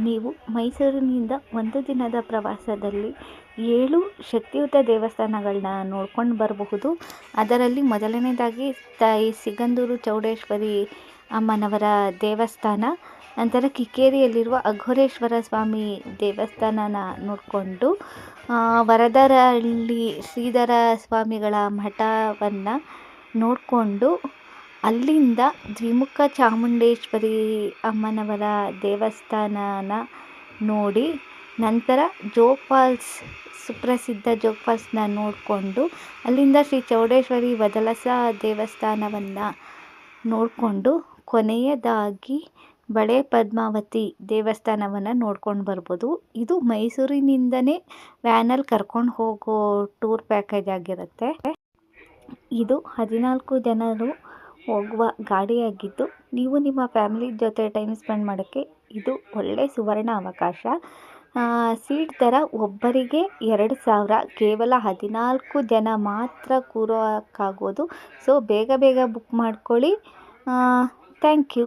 ನೀವು ಮೈಸೂರಿನಿಂದ ಒಂದು ದಿನದ ಪ್ರವಾಸದಲ್ಲಿ 7 ಶಕ್ತಿಯುತ ದೇವಸ್ಥಾನಗಳನ್ನ ನೋಡ್ಕೊಂಡು ಬರಬಹುದು. ಅದರಲ್ಲಿ ಮೊದಲನೇದಾಗಿ ತಾಯಿ ಸಿಗಂದೂರು ಚೌಡೇಶ್ವರಿ ಅಮ್ಮನವರ ದೇವಸ್ಥಾನ, ನಂತರ ಕಿಕ್ಕೇರಿಯಲ್ಲಿರುವ ಅಘೋರೇಶ್ವರ ಸ್ವಾಮಿ ದೇವಸ್ಥಾನನ ನೋಡಿಕೊಂಡು ವರದರಹಳ್ಳಿ ಶ್ರೀಧರ ಸ್ವಾಮಿಗಳ ಮಠವನ್ನು ನೋಡಿಕೊಂಡು ಅಲ್ಲಿಂದ ದ್ವಿಮುಖ ಚಾಮುಂಡೇಶ್ವರಿ ಅಮ್ಮನವರ ದೇವಸ್ಥಾನನ ನೋಡಿ, ನಂತರ ಜೋಗ್ ಫಾಲ್ಸ್, ಸುಪ್ರಸಿದ್ಧ ಜೋಗ್ ಫಾಲ್ಸ್ನ ನೋಡಿಕೊಂಡು ಅಲ್ಲಿಂದ ಶ್ರೀ ಚೌಡೇಶ್ವರಿ ವದಲಸ ದೇವಸ್ಥಾನವನ್ನು ನೋಡಿಕೊಂಡು ಕೊನೆಯದಾಗಿ ಬಳೆ ಪದ್ಮಾವತಿ ದೇವಸ್ಥಾನವನ್ನು ನೋಡ್ಕೊಂಡು ಬರ್ಬೋದು. ಇದು ಮೈಸೂರಿನಿಂದನೇ ವ್ಯಾನಲ್ಲಿ ಕರ್ಕೊಂಡು ಹೋಗೋ ಟೂರ್ ಪ್ಯಾಕೇಜ್ ಆಗಿರುತ್ತೆ. ಇದು 14 ಜನರು ಹೋಗುವ ಗಾಡಿಯಾಗಿದ್ದು, ನೀವು ನಿಮ್ಮ ಫ್ಯಾಮಿಲಿ ಜೊತೆ ಟೈಮ್ ಸ್ಪೆಂಡ್ ಮಾಡೋಕ್ಕೆ ಇದು ಒಳ್ಳೆ ಸುವರ್ಣ ಅವಕಾಶ. ಸೀಟ್ ದರ ಒಬ್ಬರಿಗೆ 2,000, ಕೇವಲ 14 ಜನ ಮಾತ್ರ ಕೂರೋಕ್ಕಾಗೋದು. ಸೊ ಬೇಗ ಬುಕ್ ಮಾಡ್ಕೊಳ್ಳಿ. Thank you.